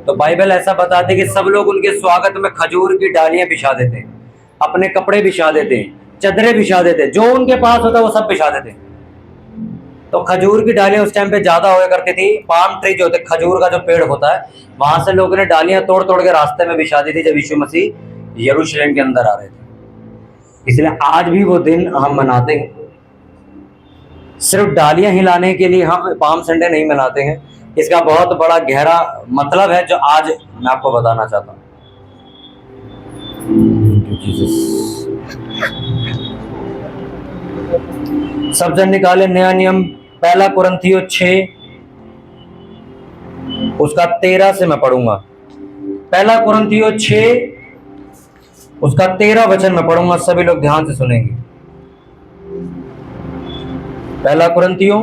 तो बाइबल ऐसा बताते हैं कि सब लोग उनके स्वागत में खजूर की डालियां बिछा देते हैं, अपने कपड़े बिछा देते हैं, चादरें बिछा देते हैं, जो उनके पास होता है वो सब बिछा देते हैं। तो खजूर की डालियां उस टाइम पे ज्यादा हुआ करती थी। पाम ट्री जो होते, खजूर का जो पेड़ होता है, वहां से लोगों ने डालियां तोड़ तोड़ के रास्ते में बिछा दी थी जब यीशु मसीह यरूशलेम के अंदर आ रहे थे। इसलिए आज भी वो दिन हम मनाते हैं। सिर्फ डालियां हिलाने के लिए हम पाम संडे नहीं मनाते हैं, इसका बहुत बड़ा गहरा मतलब है जो आज मैं आपको बताना चाहता हूँ। सब जन निकाले नया नियम, पहला कुरिन्थियों 6 उसका 13 से मैं पढ़ूंगा। पहला कुरिन्थियों 6 उसका 13 वचन में पढ़ूंगा, सभी लोग ध्यान से सुनेंगे। पहला कुरिन्थियों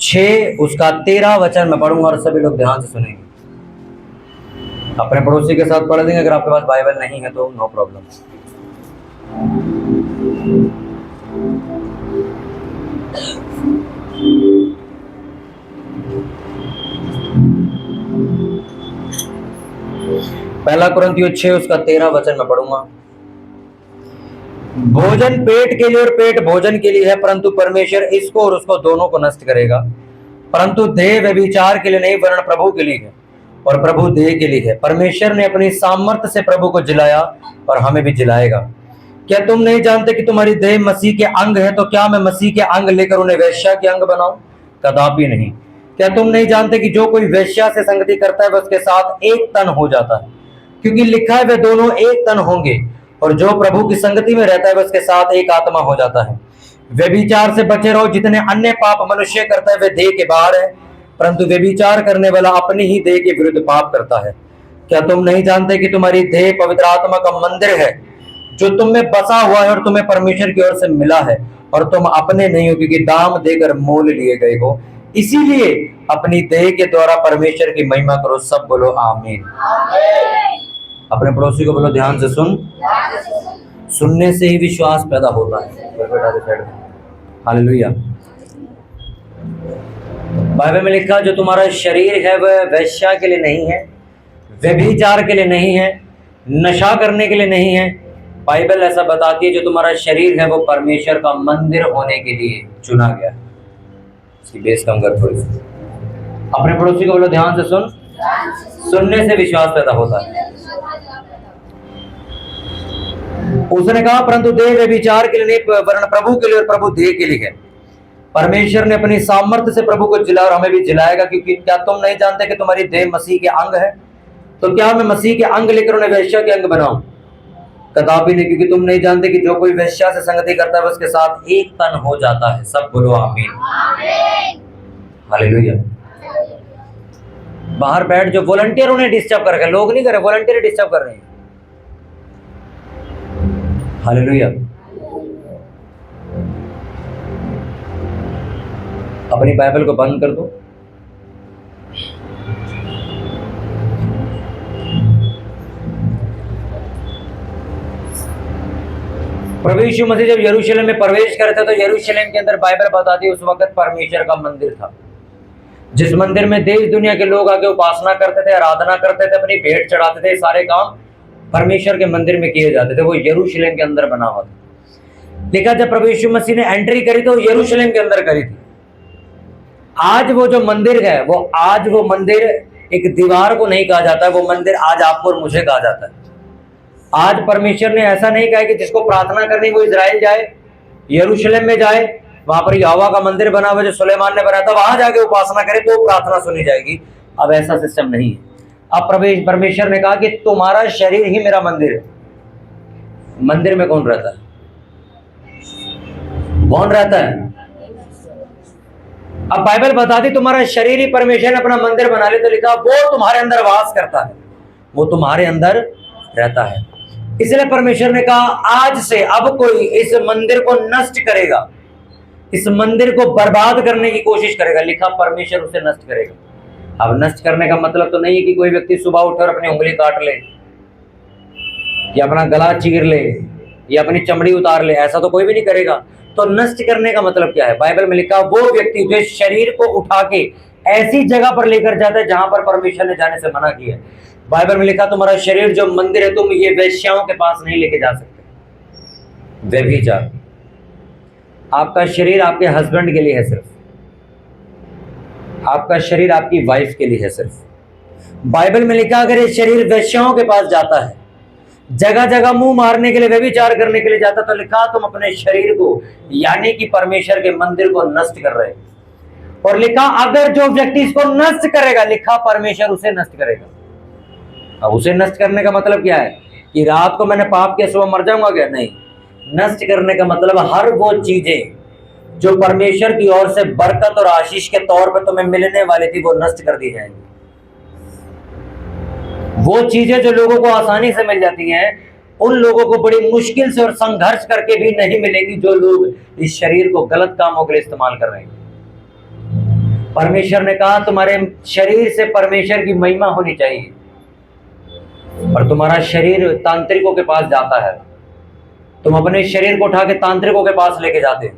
6 उसका 13 वचन में पढ़ूंगा और सभी लोग ध्यान से सुनेंगे। अपने पड़ोसी के साथ पढ़ देंगे, अगर आपके पास बाइबल नहीं है तो नो प्रॉब्लम। पहला कुरिन्थियों 6 उसका 13 वचन में पढ़ूंगा। भोजन पेट के लिए और पेट भोजन के लिए है, परंतु परमेश्वर इसको और उसको दोनों को नष्ट करेगा। परंतु देह व्यभिचार के लिए नहीं, वरन प्रभु के लिए है, और प्रभु देह के लिए है। परमेश्वर ने अपनी सामर्थ्य से प्रभु को जिलाया और हमें भी जिलाएगा। क्या तुम नहीं जानते कि तुम्हारी देह मसीह के अंग है? तो क्या मैं मसीह के अंग लेकर उन्हें वेश्या के अंग बनाऊं? कदापि नहीं। क्या तुम नहीं जानते कि जो कोई वेश्या से संगति करता है वह उसके साथ एक तन हो जाता है? क्योंकि लिखा है वे दोनों एक तन होंगे। और जो प्रभु की संगति में रहता है वह उसके साथ एक आत्मा हो जाता है। व्यभिचार से बचे रहो। जितने अन्य पाप मनुष्य करता है वे देह के बाहर है, परंतु व्यभिचार करने वाला अपनी ही देह के विरुद्ध पाप करता है। क्या तुम नहीं जानते कि तुम्हारी देह पवित्र आत्मा का मंदिर है, जो तुम में बसा हुआ है और तुम्हें परमेश्वर की ओर से मिला है, और तुम अपने नहीं हो, क्योंकि दाम देकर मोल लिए गए हो। इसीलिए अपनी देह के द्वारा परमेश्वर की महिमा करो। सब बोलो आमीन। अपने पड़ोसी को बोलो ध्यान से सुन। सुनने से ही विश्वास पैदा होता है। हालेलुया। बाइबल में लिखा जो तुम्हारा शरीर है वह वेश्या के लिए नहीं है, व्यभिचार के लिए नहीं है, नशा करने के लिए नहीं है। बाइबल ऐसा बताती है जो तुम्हारा शरीर है वो परमेश्वर का मंदिर होने के लिए चुना गया है। इसकी बेस कम कर थोड़ी सी। अपने पड़ोसी को बोलो ध्यान से सुन। सुनने से विश्वास पैदा होता है। उसने कहा परंतु देह व्यभिचार के लिए नहीं, वरन प्रभु के लिए, और प्रभु देह के लिए है। परमेश्वर ने अपनी सामर्थ्य से प्रभु को जिलाया और हमें भी जिलाएगा। क्योंकि क्या तुम नहीं जानते कि तुम्हारी देह मसीह के अंग है? तो क्या मैं मसीह के अंग लेकर उन्हें वेश्या के अंग बनाऊं? कदापि नहीं। क्योंकि तुम नहीं जानते कि जो कोई वेश्या से संगति करता है उसके साथ एक तन हो जाता है। सब बोलो आमीन। हालेलुया। बाहर बैठ जो वॉलंटियर उन्हें डिस्टर्ब कर रहे हैं, लोग नहीं कर रहे, वॉलंटियर डिस्टर्ब कर रहे हैं। हालेलुया। अपनी बाइबल को बंद कर दो। प्रभु यीशु मसीह जब यरूशलेम में प्रवेश करते तो यरूशलेम के अंदर बाइबल बताती है उस वक्त परमेश्वर का मंदिर था, जिस मंदिर में देश दुनिया के लोग आके उपासना करते थे, आराधना करते थे, अपनी भेंट चढ़ाते थे। सारे काम परमेश्वर के मंदिर में किए जाते थे। वो यरूशलेम के अंदर बना हुआ था। लेकिन जब प्रभु यीशु मसीह ने एंट्री करी तो यरूशलेम के अंदर करी थी। आज वो जो मंदिर है वो मंदिर एक दीवार को नहीं कहा जाता है, वो मंदिर आज आपको और मुझे कहा जाता है। आज परमेश्वर ने ऐसा नहीं कहा कि जिसको प्रार्थना करनी वो इजराइल जाए, यरूशलेम में जाए, वहां पर यहोवा का मंदिर बना हुआ जो सुलेमान ने बनाया था, वहां जाके उपासना करे तो प्रार्थना सुनी जाएगी। अब ऐसा सिस्टम नहीं है। अब परमेश्वर ने कहा कि तुम्हारा शरीर ही मेरा मंदिर है। मंदिर में कौन रहता है? कौन रहता है? अब बाइबल बताती तुम्हारा शरीर ही परमेश्वर ने अपना मंदिर बना लिया, तो लिखा वो तुम्हारे अंदर वास करता है, वो तुम्हारे अंदर रहता है। इसलिए परमेश्वर ने कहा आज से अब कोई इस मंदिर को नष्ट करेगा, इस मंदिर को बर्बाद करने की कोशिश करेगा, लिखा परमेश्वर उसे नष्ट करेगा। अब नष्ट करने का मतलब तो नहीं है कि कोई व्यक्ति सुबह उठकर अपनी उंगली काट ले या अपना गला चीर ले या अपनी चमड़ी उतार ले, ऐसा तो कोई भी नहीं करेगा। तो नष्ट करने का मतलब क्या है? बाइबल में लिखा वो व्यक्ति जो शरीर को उठा के ऐसी जगह पर लेकर जाता है जहां पर परमेश्वर ने जाने से मना किया है। बाइबल में लिखा तुम्हारा शरीर जो मंदिर है तुम ये वेश्याओं के पास नहीं लेके जा सकते। व्यभिचार, आपका शरीर आपके हस्बैंड के लिए है सिर्फ, आपका शरीर आपकी वाइफ के लिए है सिर्फ। बाइबल में लिखा अगर ये शरीर वेश्याओं के पास जाता है, जगह जगह मुंह मारने के लिए, व्यभिचार करने के लिए जाता, तो लिखा तुम अपने शरीर को यानी कि परमेश्वर के मंदिर को नष्ट कर रहे हो। और लिखा अगर जो व्यक्ति इसको नष्ट करेगा, लिखा परमेश्वर उसे नष्ट करेगा। अब उसे नष्ट करने का मतलब क्या है कि रात को मैंने पाप किया सुबह मर जाऊंगा क्या? नहीं, नष्ट करने का मतलब हर वो चीजें जो परमेश्वर की ओर से बरकत और आशीष के तौर पर तुम्हें मिलने वाली थी वो नष्ट कर दी जाएंगी। वो चीजें जो लोगों को आसानी से मिल जाती हैं उन लोगों को बड़ी मुश्किल से और संघर्ष करके भी नहीं मिलेंगी जो लोग इस शरीर को गलत कामों के लिए इस्तेमाल कर रहे हैं। परमेश्वर ने कहा तुम्हारे शरीर से परमेश्वर की महिमा होनी चाहिए, और तुम्हारा शरीर तांत्रिकों के पास जाता है। तुम अपने शरीर को उठा के तांत्रिकों के पास लेके जाते हो,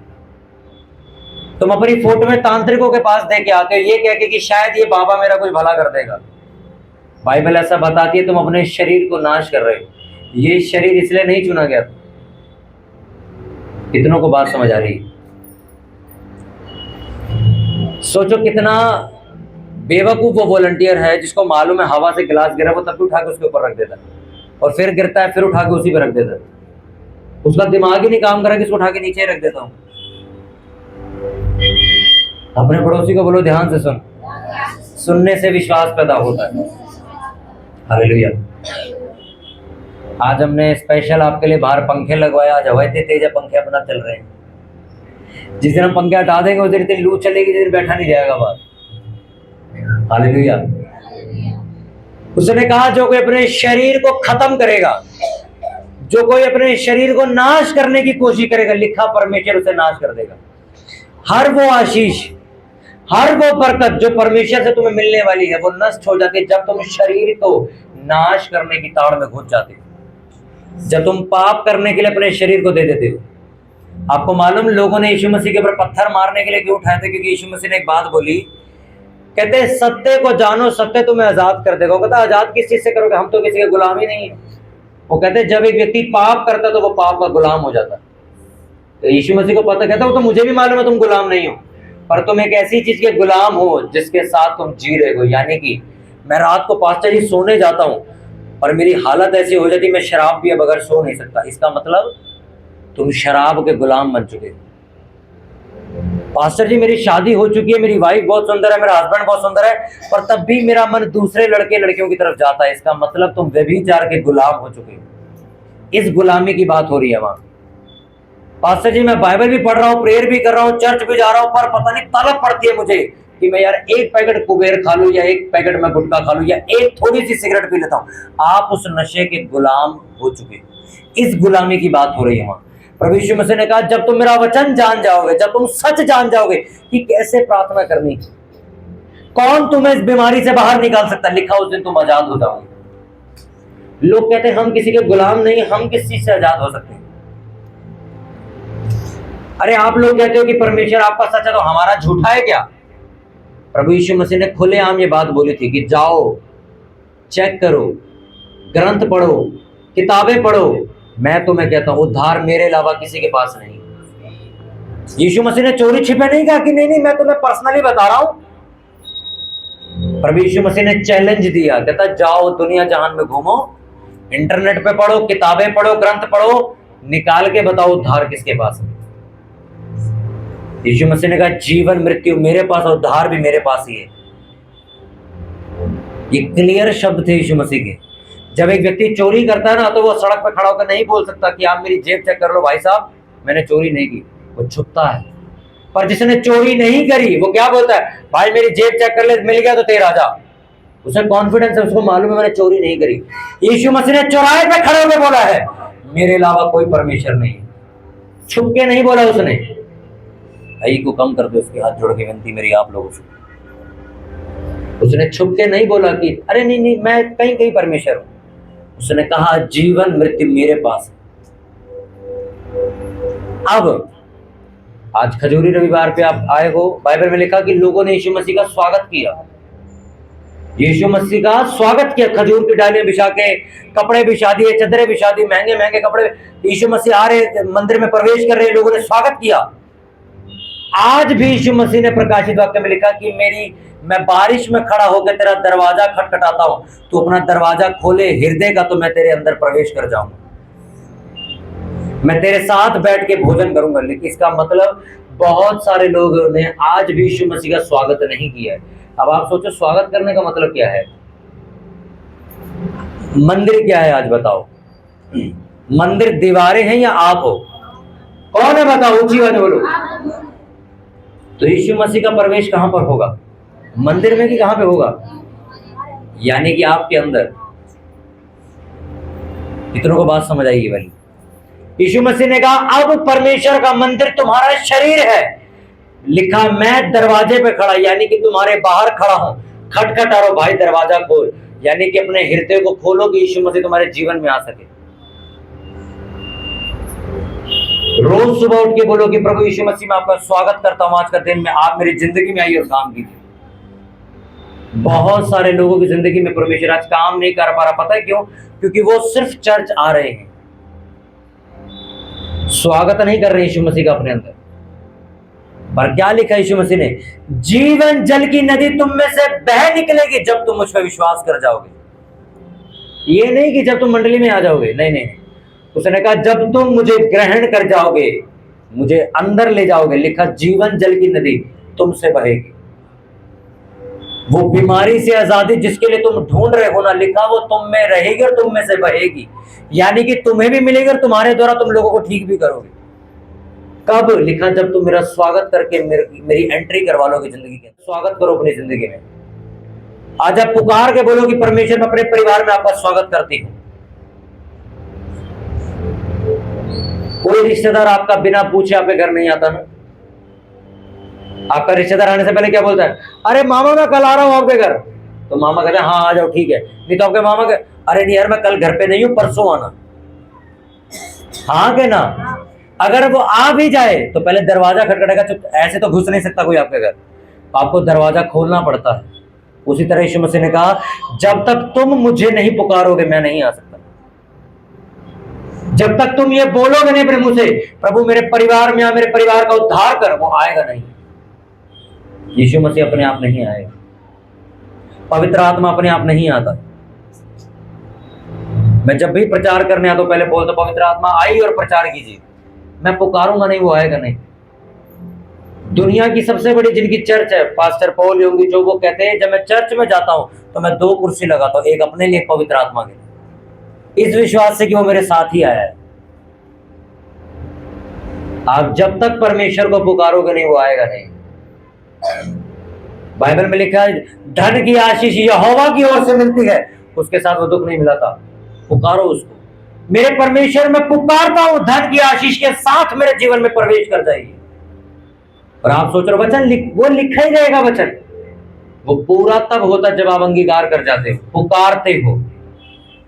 तुम अपनी फोटो में तांत्रिकों के पास दे के आते हो ये कह के कि शायद ये बाबा मेरा कोई भला कर देगा। बाइबल ऐसा बताती है तुम अपने शरीर को नाश कर रहे हो। ये शरीर इसलिए नहीं चुना गया था। कितनों को बात समझ आ रही है? सोचो कितना बेवकूफ वो वॉलंटियर है जिसको मालूम है हवा से गिलास गिरा वो तब भी उठा के उसके ऊपर रख देता है, और फिर गिरता है फिर उठा के उसी पे रख देता है। उसका दिमाग ही नहीं काम करा कि इसको उठा के नीचे ही रख देता हूं। अपने पड़ोसी को बोलो ध्यान से सुन, सुनने से विश्वास पैदा होता है। हालेलुया। आज हमने स्पेशल आपके लिए बाहर पंखे लगवाए। आज हवा इतनी तेज है पंखे अपना चल रहे हैं। जिस दिन हम पंखे हटा देंगे उस दिन इतनी लू चलेगी जिस दिन बैठा नहीं जाएगा बाहर। हालेलुया। उसने कहा जो कोई अपने शरीर को खत्म करेगा, जो कोई अपने शरीर को नाश करने की कोशिश करेगा, लिखा परमेश्वर उसे नाश कर देगा। हर वो आशीष, हर वो बरकत जो परमेश्वर से तुम्हें मिलने वाली है वो नष्ट हो जाती है जब तुम शरीर को नाश करने की ताड़ में घुस जाते हो, जब तुम पाप करने के लिए अपने शरीर को दे देते हो। आपको मालूम लोगों ने यीशु मसीह के ऊपर पत्थर मारने के लिए क्यों उठाए थे? क्योंकि यीशु मसीह ने एक बात बोली, कहते सत्य को जानो सत्य तुम्हें आजाद कर देगा। कहता आजाद किस चीज से करोगे, हम तो किसी के गुलाम ही नहीं है। वो कहते जब एक व्यक्ति पाप करता तो वो पाप का गुलाम हो जाता। तो यीशु मसीह को पता, कहता वो तो मुझे भी मालूम है तुम गुलाम नहीं हो, पर तुम एक ऐसी चीज के गुलाम हो जिसके साथ तुम जी रहे हो। यानी कि मैं रात को पास्टर जी सोने जाता हूं और मेरी हालत ऐसी हो जाती मैं शराब पिए बगैर सो नहीं सकता। इसका मतलब तुम शराब के गुलाम बन चुके हो। पास्टर जी मेरी शादी हो चुकी है, मेरी वाइफ बहुत सुंदर है, मेरा हस्बैंड बहुत सुंदर है, पर तब भी मेरा मन दूसरे लड़के लड़कियों की तरफ जाता है। इसका मतलब तुम व्यभिचार के गुलाम हो चुके हो। इस गुलामी की बात हो रही है वहां। पास्टर जी मैं बाइबल भी पढ़ रहा हूँ, प्रेयर भी कर रहा हूँ, चर्च भी जा रहा हूँ, पर पता नहीं तलब पड़ती है मुझे कि मैं यार एक पैकेट कुबेर खा लूं या एक पैकेट में गुटखा खा लूं या एक थोड़ी सी सिगरेट पी लेता हूं। आप उस नशे के गुलाम हो चुके। इस गुलामी की बात हो रही है वहां। प्रभु यीशु मसीह ने कहा जब तुम मेरा वचन जान जाओगे, जब तुम सच जान जाओगे कि कैसे प्रार्थना करनी, कौन तुम्हें इस बीमारी से बाहर निकाल सकता, लिखा उस दिन तुम आजाद हो जाओगे। लोग कहते हैं हम किसी के गुलाम नहीं, हम किस चीज से आजाद हो सकते हैं? अरे आप लोग कहते हो कि परमेश्वर आपका सच है तो हमारा झूठा है क्या? प्रभु यीशु मसीह ने खुलेआम ये बात बोली थी कि जाओ चेक करो, ग्रंथ पढ़ो, किताबें पढ़ो, मैं तुम्हें कहता हूं उद्धार मेरे अलावा किसी के पास नहीं। यीशु मसीह ने चोरी छिपे नहीं कहा कि नहीं मैं तुम्हें पर्सनली बता रहा हूं। प्रभु यीशु मसीह ने चैलेंज दिया, कहता जाओ दुनिया जहान में घूमो, इंटरनेट पे पढ़ो, किताबें पढ़ो, ग्रंथ पढ़ो, निकाल के बताओ उद्धार किसके पास है। यीशु मसीह ने कहा जीवन मृत्यु मेरे पास, उद्धार भी मेरे पास ही है। ये क्लियर शब्द थे यीशु मसीह के। जब एक व्यक्ति चोरी करता है ना तो वो सड़क पर खड़ा होकर नहीं बोल सकता कि आप मेरी जेब चेक कर लो भाई साहब, मैंने चोरी नहीं की। वो छुपता है। पर जिसने चोरी नहीं करी वो क्या बोलता है, भाई मेरी जेब चेक कर ले, मिल गया तो तेरा जा। उसे कॉन्फिडेंस है, उसको मालूम है मैंने चोरी नहीं करी। यीशु मसीह ने चौराहे पे खड़े होकर बोला है मेरे अलावा कोई परमेश्वर नहीं। छुप के नहीं बोला उसने। भाई को कम कर दो, उसके हाथ जोड़ के विनती मेरी आप लोगों से। उसने छुप के नहीं बोला कि अरे नहीं मैं कहीं कहीं परमेश्वर हूं। उसने कहा जीवन मृत्यु मेरे पास है। अब आज खजूरी रविवार पे आप आए हो, बाइबल में लिखा कि लोगों ने यीशु मसीह का स्वागत किया, यीशु मसीह का स्वागत किया। खजूर की डालियां बिछा के, कपड़े बिछा दिए, चदरें बिछा दी, महंगे महंगे कपड़े, यीशु मसीह आ रहे, मंदिर में प्रवेश कर रहे, लोगों ने स्वागत किया। आज भी यीशु मसीह ने प्रकाशित वाक्य में लिखा कि मैं बारिश में खड़ा होकर तेरा दरवाजा खटखटाता हूं, तू अपना दरवाजा खोले हृदय का तो मैं तेरे अंदर प्रवेश कर जाऊंगा, मैं तेरे साथ बैठ के भोजन करूंगा। लेकिन इसका मतलब बहुत सारे लोगों ने आज भी यीशु मसीह का स्वागत नहीं किया है। अब आप सोचो स्वागत करने का मतलब क्या है? मंदिर क्या है आज बताओ? मंदिर दीवारें हैं या आप हो? कौन है बताओ, ऊंची आवाज बोलो। तो यीशु मसीह का प्रवेश कहां पर होगा? मंदिर में कि कहां पे होगा? यानी कि आपके अंदर। इतनों को बात समझ आएगी भाई। यीशु मसीह ने कहा अब परमेश्वर का मंदिर तुम्हारा शरीर है। लिखा मैं दरवाजे पे खड़ा, यानी कि तुम्हारे बाहर खड़ा हूं, खटखटा रहो भाई दरवाजा खोल, यानी कि अपने हृदय को खोलो कि यीशु मसीह तुम्हारे जीवन में आ सके। रोज सुबह उठ के बोलो कि प्रभु यीशु मसीह मैं आपका स्वागत करता हूं, आज का दिन में आप मेरी जिंदगी में आइए और काम कीजिए। बहुत सारे लोगों की जिंदगी में परमेश्वर आज काम नहीं कर पा रहा, पता है क्यों? क्योंकि वो सिर्फ चर्च आ रहे हैं, स्वागत नहीं कर रहे यीशु मसीह का अपने अंदर। पर क्या लिखा यीशु मसीह ने? जीवन जल की नदी तुम में से बह निकलेगी जब तुम मुझ पर विश्वास कर जाओगे। ये नहीं कि जब तुम मंडली में आ जाओगे, नहीं नहीं, उसने कहा जब तुम मुझे ग्रहण कर जाओगे, मुझे अंदर ले जाओगे। लिखा जीवन जल की नदी तुमसे बहेगी। वो बीमारी से आजादी जिसके लिए तुम ढूंढ रहे हो ना, लिखा वो तुम में रहेगी और तुम में से बहेगी, यानी कि तुम्हें भी मिलेगी और तुम्हारे द्वारा तुम लोगों को ठीक भी करोगे। कब? लिखा जब तुम मेरा स्वागत करके मेरी एंट्री करवा लोगे जिंदगी के। स्वागत करो अपनी जिंदगी में। आज आप पुकार के बोलो कि परमेश्वर मैं अपने परिवार में आपका स्वागत करती हूं। कोई रिश्तेदार आपका बिना पूछे आपके घर नहीं आता ना। आपका रिश्तेदार आने से पहले क्या बोलता है? अरे मामा मैं कल आ रहा हूं आपके घर। तो मामा कहते हैं हाँ आ जाओ ठीक है। नहीं तो आपके मामा के अरे नहीं यार मैं कल घर पे नहीं हूं, परसों आना। हाँ के ना? अगर वो आ भी जाए तो पहले दरवाजा खटखटेगा, ऐसे तो घुस नहीं सकता कोई आपके घर, आपको दरवाजा खोलना पड़ता है। उसी तरह यीशु मसीह ने कहा जब तक तुम मुझे नहीं पुकारोगे मैं नहीं आ सकता। जब तक तुम ये बोलोगे नहीं अपने मुंह से प्रभु मेरे परिवार में आ, मेरे परिवार का उद्धार कर, वो आएगा नहीं। यीशु मसीह अपने आप नहीं आएगा, पवित्र आत्मा अपने आप नहीं आता। मैं जब भी प्रचार करने आता हूं पहले बोलता पवित्र आत्मा आई और प्रचार कीजिए। मैं पुकारूंगा नहीं, वो आएगा नहीं। दुनिया की सबसे बड़ी जिनकी चर्च है पास्टर पॉल योगी, जो वो कहते हैं जब मैं चर्च में जाता हूं तो मैं 2 कुर्सी लगाता हूं, एक अपने लिए पवित्र आत्मा के लिए, इस विश्वास से कि वो मेरे साथ ही आया है। आप जब तक परमेश्वर को पुकारोगे नहीं वो आएगा नहीं। बाइबल में लिखा है धन की आशीष यहोवा की ओर से मिलती है, उसके साथ वो दुख नहीं मिला था। पुकारो उसको, मेरे परमेश्वर मैं पुकारता हूं धन की आशीष के साथ मेरे जीवन में प्रवेश कर जाइए। और आप सोच रहे वचन वो लिखा ही रहेगा, वचन वो पूरा तब होता जब आप अंगीकार कर जाते हो, पुकारते हो।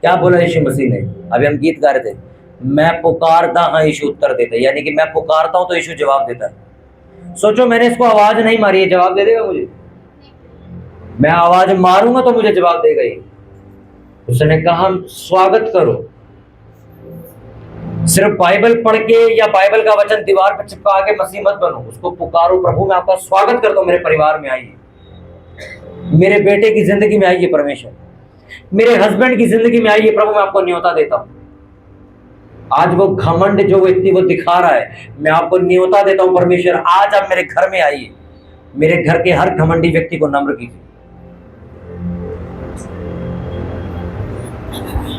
क्या बोला यीशु मसीह ने? अभी हम गीत गा रहे थे, मैं पुकारता हाँ यीशु उत्तर देता, यानी कि मैं पुकारता हूं तो यीशु जवाब देता है। सोचो मैंने इसको आवाज नहीं मारी है, जवाब दे देगा मुझे? मैं आवाज मारूंगा तो मुझे जवाब देगा ये। उसने कहा स्वागत करो। सिर्फ बाइबल पढ़ के या बाइबल का वचन दीवार पर चिपका के मसीह मत बनो, उसको पुकारो प्रभु मैं आपका स्वागत करता हूं, मेरे परिवार में आइए, मेरे बेटे की जिंदगी में आइए परमेश्वर, मेरे हस्बैंड की जिंदगी में आइए प्रभु मैं आपको न्योता देता हूं। आज वो घमंड जो व्यक्ति वो दिखा रहा है, मैं आपको न्योता देता हूं परमेश्वर आज आप मेरे घर में आइए, मेरे घर के हर घमंडी व्यक्ति को नम्र कीजिए।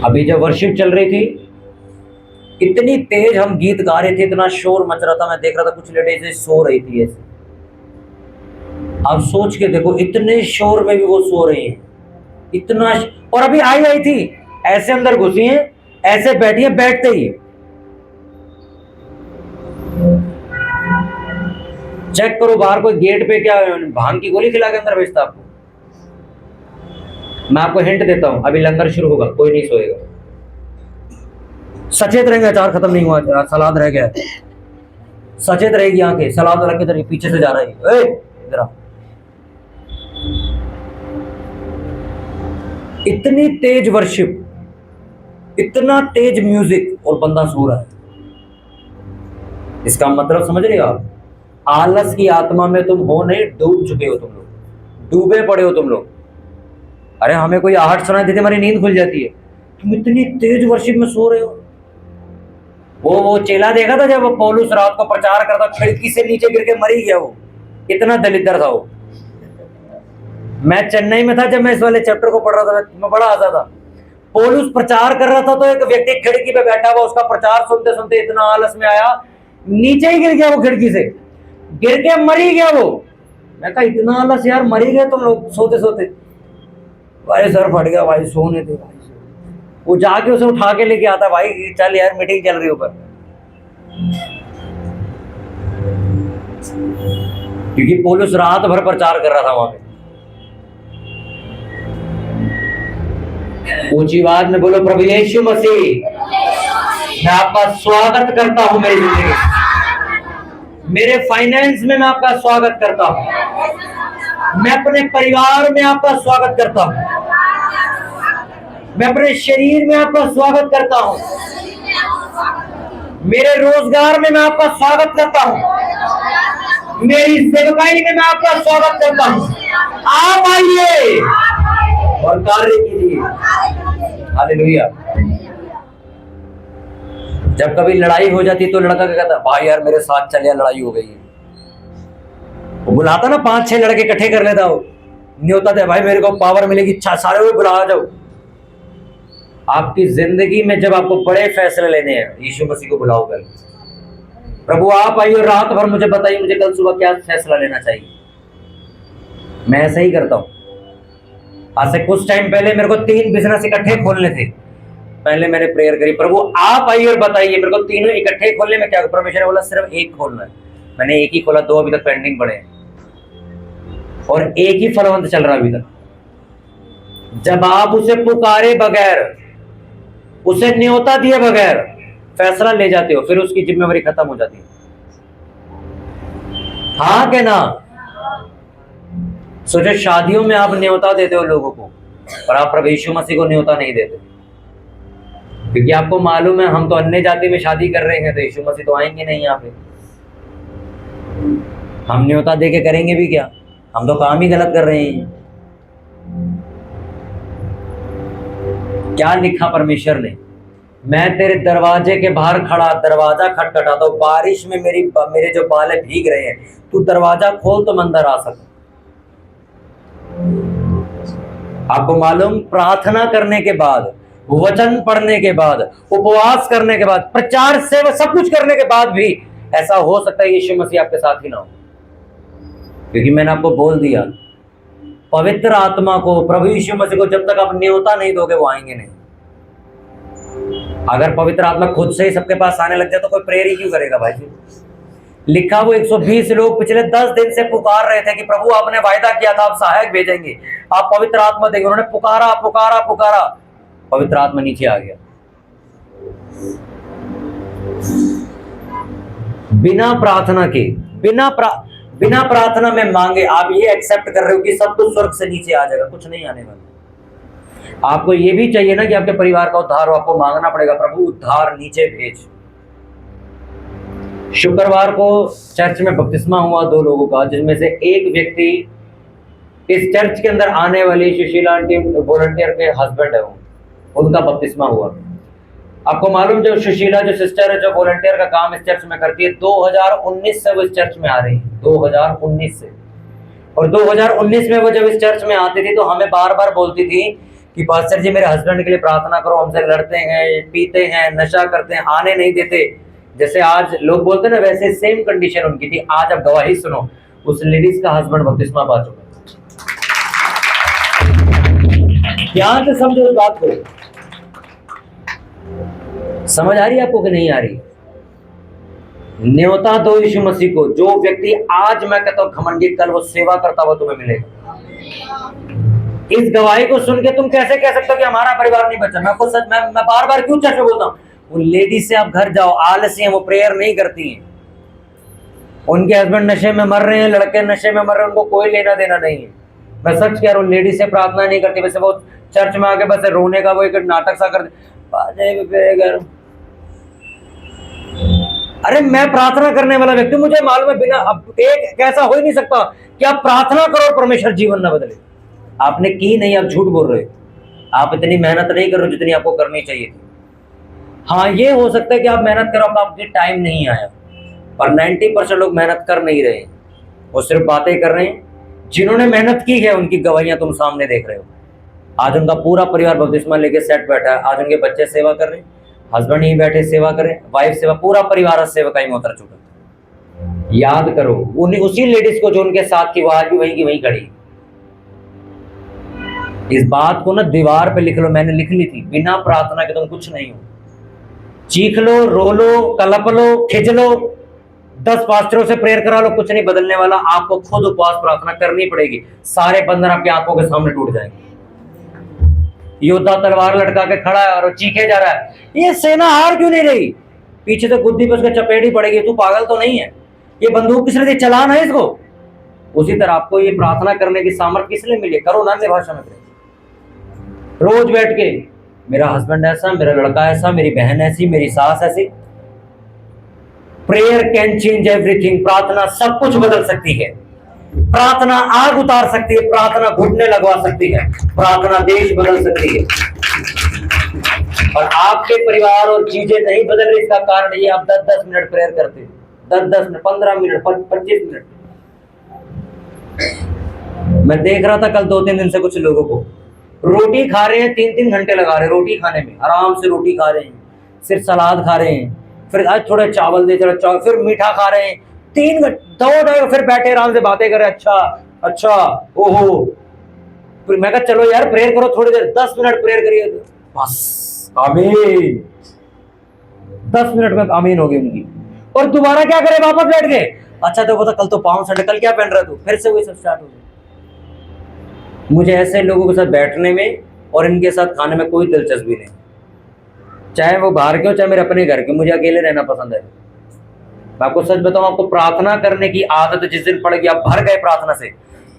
अभी जब वर्शिप चल रही थी इतनी तेज हम गीत गा रहे थे, इतना शोर मच रहा था, मैं देख रहा था कुछ लेडीज सो रही थी ऐसे। अब सोच के देखो इतने शोर में भी वो सो रही हैं, इतना और अभी आई थी ऐसे अंदर घुसी हैं, ऐसे बैठी है बैठते ही। चेक करो बाहर कोई गेट पे क्या भांग की गोली खिला के अंदर भेजता आपको। मैं आपको हिंट देता हूं अभी लंगर शुरू होगा, कोई नहीं सोएगा, सचेत रहेंगे। अचार खत्म नहीं हुआ, सलाद रह गया, सचेत रहेगी आंखें। सलाम वाला किधर पीछे से जा रहा है, इधर आ। इतनी तेज वर्शिप, इतना तेज म्यूजिक और बंदा सो रहा है। इसका मतलब समझ रहे हो आप? आलस की आत्मा में तुम हो नहीं, डूब चुके हो तुम लोग, डूबे पड़े हो तुम लोग। अरे हमें कोई आहट सुनाई देती हमारी नींद खुल जाती है, तुम इतनी तेज वर्शिप में सो रहे हो। वो चेला देखा था जब वो पौलुस रात को प्रचार करता, खिड़की से नीचे गिर के मरी गया, वो इतना दलिद्र था वो। मैं चेन्नई में था जब मैं इस वाले चैप्टर को पढ़ रहा था, मैं बड़ा हंसा था। पौलुस प्रचार कर रहा था तो एक व्यक्ति खिड़की पे बैठा हुआ, उसका प्रचार सुनते सुनते इतना आलस में आया, नीचे ही गिर गया वो, खिड़की से गिर के मरी गया वो। मैं कहा इतना आलस यार, मरी गए तुम लोग सोते सोते। भाई सर फट गया भाई, सोने थे भाई। वो जाके उसे उठा के लेके आता, भाई चल यार मीटिंग चल रही ऊपर। क्योंकि पौलुस रात भर प्रचार कर रहा था वहां पे। ऊंची आवाज में बोलो, प्रभु यीशु मसीह, मैं आपका स्वागत करता हूं मेरी जिंदगी, मेरे फाइनेंस में मैं आपका स्वागत करता हूं, मैं अपने परिवार में आपका स्वागत करता हूं, मैं अपने शरीर में आपका स्वागत करता हूं, मेरे रोजगार में मैं आपका स्वागत करता हूं, मेरी सेवकाई में मैं आपका स्वागत करता हूं। आप आइए और कार्य कीजिए। हालेलुया। जब कभी लड़ाई हो जाती तो लड़का क्या कहता, भाई यार मेरे साथ चल यार, लड़ाई हो गई है। वो बुलाता ना, 5-6 लड़के इकट्ठे कर लेता, वो न्योता दे, भाई मेरे को पावर मिलेगी, अच्छा सारे वो बुला जाओ। आपकी जिंदगी में जब आपको बड़े फैसले लेने हैं, यीशु मसीह को बुलाओ कर, प्रभु आप आइए, रात भर मुझे बताइए मुझे कल सुबह क्या फैसला लेना चाहिए। मैं ऐसा ही करता हूं। आज से कुछ टाइम पहले मेरे को 3 बिजनेस इकट्ठे खोलने थे। पहले मैंने प्रेयर करी, प्रभु आप आइए और बताइए मेरे को तीनों इकट्ठे खोलने में क्या। परमेश्वर ने बोला सिर्फ एक खोलना है। मैंने एक ही खोला, 2 अभी तक पेंडिंग पड़े हैं और एक ही फलवंत चल रहा अभी तक। जब आप उसे पुकारे बगैर, उसे न्योता दिए बगैर फैसला ले जाते हो, फिर उसकी जिम्मेवारी खत्म हो जाती है। हाँ के ना? सोचो शादियों में आप न्योता देते हो लोगों को, और आप प्रभु यीशु मसीह को न्योता नहीं देते, क्योंकि आपको मालूम है हम तो अन्य जाति में शादी कर रहे हैं, तो यीशु मसीह तो आएंगे नहीं यहाँ पे। हम न्योता दे के करेंगे भी क्या? हम तो काम ही गलत कर रहे हैं। क्या लिखा परमेश्वर ने, मैं तेरे दरवाजे के बाहर खड़ा दरवाजा खटखटाता हूं, बारिश में मेरे जो बाल है भीग रहे हैं, तू दरवाजा खोल तो मैं अंदर आ सकूं। आपको मालूम, प्रार्थना करने के बाद, वचन पढ़ने के बाद, उपवास करने के बाद, प्रचार सेवा सब कुछ करने के बाद भी ऐसा हो सकता है यीशु मसीह आपके साथ ही ना हो। क्योंकि मैंने आपको बोल दिया, पवित्र आत्मा को, प्रभु यीशु मसीह को जब तक आप न्योता नहीं दोगे वो आएंगे नहीं। अगर पवित्र आत्मा खुद से ही सबके पास आने लग जाए तो कोई प्रेयर ही क्यों करेगा भाई? लिखा, वो 120 लोग पिछले 10 दिन से पुकार रहे थे कि प्रभु आपने वायदा किया था आप सहायक भेजेंगे, आप पवित्र आत्मा देंगे। उन्होंने पुकारा पुकारा पुकारा, पवित्र आत्मा नीचे आ गया। बिना प्रार्थना के, बिना प्रार्थना में मांगे आप ये एक्सेप्ट कर रहे हो कि सब कुछ स्वर्ग से नीचे आ जाएगा, कुछ नहीं आने वाला। आपको ये भी चाहिए ना कि आपके परिवार का उद्धार हो, आपको मांगना पड़ेगा, प्रभु उद्धार नीचे भेज। शुक्रवार को चर्च में बपतिस्मा हुआ 2 लोगों का, जिसमें से एक व्यक्ति इस चर्च के अंदर आने वाली सुशीला आंटी वॉलंटियर के हस्बैंड है, उनका बपतिस्मा हुआ। आपको मालूम, जो सुशीला जो सिस्टर है, जो वॉलंटियर का काम इस चर्च में करती है, 2019 से वो इस चर्च में आ रही है, 2019 से। और 2019 में वो जब इस चर्च में आती थी तो हमें बार बार बोलती थी कि पास्टर जी मेरे हस्बैंड के लिए प्रार्थना करो, हमसे लड़ते हैं, पीते हैं, नशा करते हैं, आने नहीं देते। जैसे आज लोग बोलते हैं ना, वैसे सेम कंडीशन उनकी थी। आज आप गवाही सुनो, उस लेडीज का हस्बैंड बपतिस्मा पा चुका। ध्यान से समझो इस बात को। समझ आ रही है आपको कि नहीं आ रही? न्योता दो यीशु मसीह को। जो व्यक्ति आज मैं कहता हूं घमंडी, कल वो सेवा करता हुआ तुम्हें मिलेगा। इस गवाही को सुन के तुम कैसे कह सकते हो कि हमारा परिवार नहीं बचा? मैं आपको सच, मैं बार बार क्यों चर्च में बोलता हूँ, वो लेडी से आप घर जाओ, आलसी है, वो प्रेयर नहीं करती है। उनके हस्बैंड नशे में मर रहे हैं, लड़के नशे में मर रहे हैं, उनको कोई लेना देना नहीं है। मैं सच कह रहा हूँ, लेडी से प्रार्थना नहीं करती, वैसे वो चर्च में आके बस रोने का वो एक नाटक सा कर अरे मैं प्रार्थना करने वाला व्यक्ति, मुझे मालूम है बिना अब एक ऐसा हो ही नहीं सकता कि आप प्रार्थना करो और परमेश्वर जीवन ना बदले। आपने की नहीं, आप झूठ बोल रहे हो, आप इतनी मेहनत नहीं कर रहे हो जितनी आपको करनी चाहिए थी। हाँ, ये हो सकता है कि आप मेहनत करो, आपके टाइम नहीं आया, पर 90% लोग मेहनत कर नहीं रहे, वो सिर्फ बातें कर रहे हैं। जिन्होंने मेहनत की है उनकी गवाहियां तुम सामने देख रहे हो। आज उनका पूरा परिवार बपतिस्मा लेके सेट बैठा है, आज उनके बच्चे सेवा कर रहे हैं, हस्बैंड ही बैठे सेवा करें, वाइफ सेवा, पूरा परिवार सेवकाई में उतर चुका। याद करो उन्हीं उसी लेडीज को जो उनके साथ की, वो आज भी वहीं की वहीं खड़ी। इस बात को ना दीवार पे लिख लो, मैंने लिख ली थी, बिना प्रार्थना के तुम कुछ नहीं हो। चीख लो, रो लो, कलप लो, खिंच लो, 10 पास्टरों से प्रेयर करा लो, कुछ नहीं बदलने वाला। आपको खुद उपवास प्रार्थना करनी पड़ेगी, सारे बंधन आपकी आंखों के सामने टूट जाएंगे। योद्धा तलवार लटका के खड़ा है और वो चीखे जा रहा है, ये सेना हार क्यों नहीं रही? पीछे से गुद्दी पे उसके चपेट ही पड़ेगी, तू पागल तो नहीं है? ये बंदूक किसने दी? चलाना है इसको। उसी तरह आपको ये प्रार्थना करने की सामर्थ्य किसने मिली? करो ना, अन्य भाषा में करो। रोज बैठ के मेरा हस्बैंड ऐसा, मेरा लड़का ऐसा, मेरी बहन ऐसी, मेरी सास ऐसी। Prayer can change everything. प्रार्थना सब कुछ बदल सकती है। प्रार्थना आग उतार सकती है, प्रार्थना घुटने लगवा सकती है, प्रार्थना देश बदल सकती है। और आपके परिवार और चीजें नहीं बदल रही, इसका कारण ये आप 10-10 मिनट प्रेयर करते हैं, 10-10 मिनट, 15 मिनट, 25 मिनट। मैं देख रहा था कल 2-3 दिन से कुछ लोगों को, रोटी खा रहे हैं, 3-3 घंटे लगा रहे हैं रोटी खाने में, आराम से रोटी खा रहे हैं, सिर्फ सलाद खा रहे हैं, फिर आज थोड़े चावल दे, चलो चावल, फिर मीठा खा रहे हैं, 3 घंटे, 2 फिर बैठे आराम से बातें कर रहे हैं। अच्छा, ओहो। फिर मैं कहा चलो यार प्रेयर करो थोड़ी देर, 10 मिनट प्रेयर करिए, बस आमीन। 10 मिनट में आमीन होगी उनकी। और दोबारा क्या करे? वापस बैठ गए। अच्छा तो बता, कल तो पाँव संडे, कल क्या पहन रहा तू? फिर से वही सब स्टार्ट हो गया। मुझे ऐसे लोगों के साथ बैठने में और इनके साथ खाने में कोई दिलचस्पी नहीं, चाहे वो बाहर के हो चाहे मेरे अपने घर के, मुझे अकेले रहना पसंद है। मैं आपको सच बताऊं, आपको प्रार्थना करने की आदत जिस दिन पड़ेगी, आप भर गए प्रार्थना से,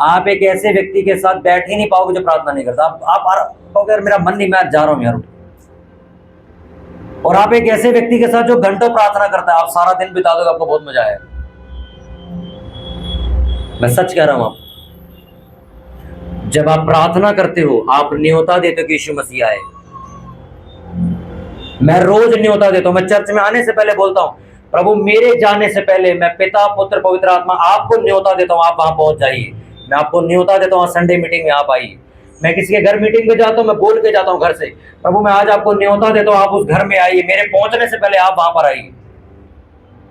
आप एक ऐसे व्यक्ति के साथ बैठ ही नहीं पाओगे जो प्रार्थना नहीं करता। आप अगर मेरा मन नहीं, मैं आज जा रहा हूं यार। और आप एक ऐसे व्यक्ति के साथ जो घंटों प्रार्थना करता है, आप सारा दिन बिता दोगे, आपको बहुत मजा आएगा। मैं सच कह रहा हूं। आप जब आप प्रार्थना करते हो, आप न्योता देते हो कि यीशु मसीह आए। मैं रोज न्योता देता हूं, मैं चर्च में आने से पहले बोलता हूं, प्रभु मेरे जाने से पहले मैं पिता, पुत्र, पवित्र आत्मा आपको न्योता देता हूं, आप वहां पहुंच जाइए। मैं आपको न्योता देता हूं, संडे मीटिंग में आप आइए। मैं किसी के घर मीटिंग में जाता हूं, मैं बोल के जाता हूं घर से, प्रभु मैं आज आपको न्योता देता हूं, आप उस घर में आइए, मेरे पहुंचने से पहले आप वहां पर आइए।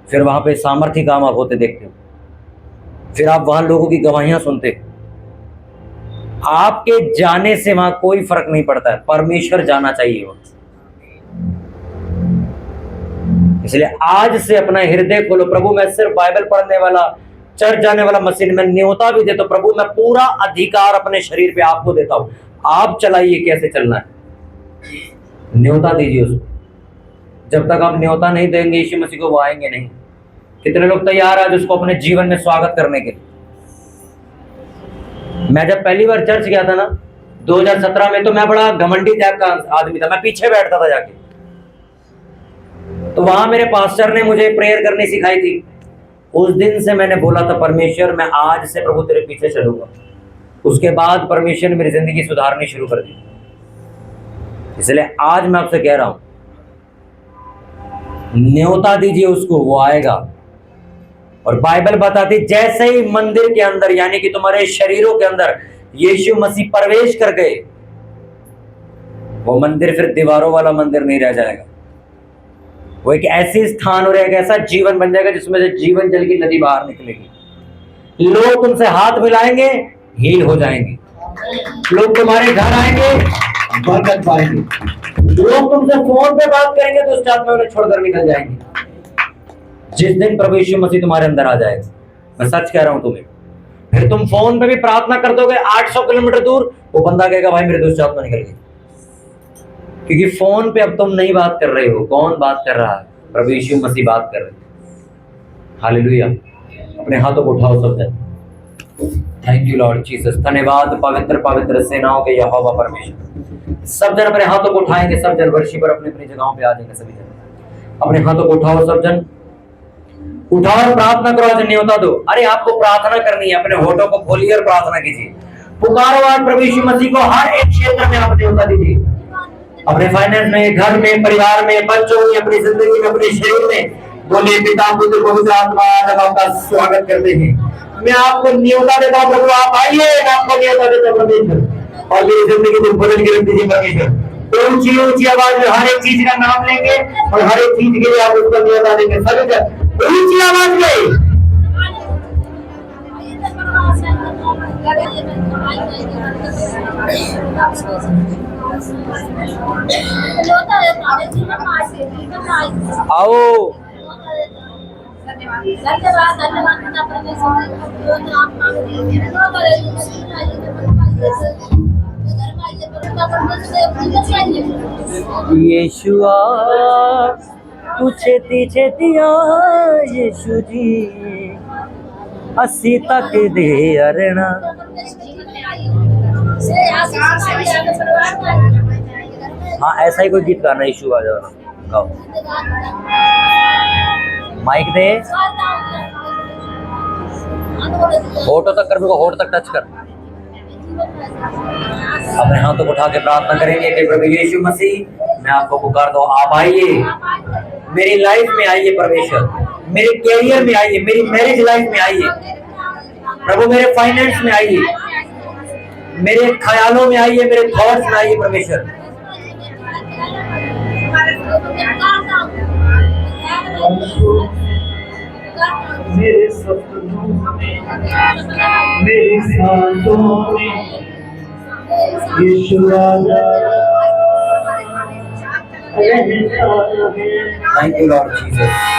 फिर वहां पे सामर्थ्य काम आप होते देखते हो, फिर आप वहां लोगों की गवाहियां सुनते हो। आपके जाने से वहां कोई फर्क नहीं पड़ता है, परमेश्वर जाना चाहिए वो। इसलिए आज से अपना हृदय खोलो, प्रभु मैं सिर्फ बाइबल पढ़ने वाला, चर्च जाने वाला मसीह, मैं न्योता भी देता हूं, प्रभु मैं पूरा अधिकार अपने शरीर पे आपको देता हूं, आप चलाइए कैसे चलना है। न्योता दीजिए उसको। जब तक आप न्योता नहीं देंगे यीशु मसीह को, वो आएंगे नहीं। कितने लोग तैयार आज उसको अपने जीवन में स्वागत करने के लिए? मैं जब पहली बार चर्च गया था ना 2017 में, तो मैं बड़ा घमंडी टाइप का आदमी था, मैं पीछे बैठता था जाके। तो वहां मेरे पास्टर ने मुझे प्रेयर करनी सिखाई थी। उस दिन से मैंने बोला था, परमेश्वर मैं आज से प्रभु तेरे पीछे चलूंगा। उसके बाद परमेश्वर ने मेरी जिंदगी सुधारनी शुरू कर दी। इसलिए आज मैं आपसे कह रहा हूं, न्योता दीजिए उसको, वो आएगा। और बाइबल बताती, जैसे ही मंदिर के अंदर यानी कि तुम्हारे शरीरों के अंदर यीशु मसीह प्रवेश कर गए, वो मंदिर फिर दीवारों वाला मंदिर नहीं रह जाएगा। वो एक ऐसी स्थान और एक ऐसा जीवन बन जाएगा जिसमें से जीवन जल की नदी बाहर निकलेगी। लोग तुमसे हाथ मिलाएंगे, हील हो जाएंगे। लोग तुम्हारे घर आएंगे, बरकत पाएंगे। लोग तुमसे फोन पे बात करेंगे तो उस रात में उन्हें छोड़कर निकल जाएंगे। जिस दिन प्रभु यीशु मसीह तुम्हारे अंदर आ जाएगा, मैं सच कह रहा हूं तुम्हें, फिर तुम फोन पे भी प्रार्थना कर दोगे 800 किलोमीटर दूर, वो बंदा कहेगा भाई मेरे दोस्त आत्मा निकल गई। क्योंकि फोन पे अब तुम नहीं बात कर रहे हो, कौन बात कर रहा है? प्रभु यीशु मसीह बात कर रहे हैं। हालेलुया। अपने हाथों को उठाओ सब जन। थैंक यू लॉर्ड जीसस, धन्यवाद पवित्र पवित्र सेनाओं के यहोवा परमेश्वर। सब जन अपने हाथों को उठाएंगे, सब जन वर्शिपर अपनी अपनी जगहों पे आ जाएंगे। सभी जन अपने हाथों को उठाओ, सब जन उठाओ और प्रार्थना करो। आज न्योता दो। अरे आपको प्रार्थना करनी है, अपने होठों को खोलिए और प्रार्थना कीजिए। पुकारो आज प्रभु यीशु मसीह को। हर एक क्षेत्र में आप न्योता दीजिए, अपने फाइनेंस में, घर में, परिवार में, बच्चों में, अपनी जिंदगी में, अपने शरीर में। बोलिए पिता पुत्र पवित्र आत्मा, हम आपका स्वागत करते हैं। मैं आपको न्योता देता हूँ प्रभु, आप आइए। मैं आपको न्योता देता हूँ परमेश्वर, और मेरी जिंदगी को बदल के रख दीजिए परमेश्वर। तो ऊंची ऊंची आवाज में हर एक चीज का नाम लेंगे और हर एक चीज के लिए आप उसका न्योता देंगे। सभी ऊंची आवाज में आओ। यीशुआ तू छेती छेती आ, यीशु जी अस्सी तक दे अरना। हाँ ऐसा ही कोई गीत गाना। यीशु आ जाओ, गाओ। माइक दे, होठों तक कर, होठ तक टच कर। अपने हाथों को उठा के प्रार्थना करेंगे कि प्रभु यीशु मसीह, मैं आपको पुकारता हूँ, आप आइए मेरी लाइफ में, आइए परमेश्वर, मेरे कैरियर में आइए, मेरी मैरिज लाइफ में आइए प्रभु, मेरे फाइनेंस में आइए, मेरे ख्यालों में आइए, मेरे थॉट्स में आइए परमेश्वर। मेरे सपनों में, मेरी सांसों में यीशु आजा। Thank you Lord Jesus.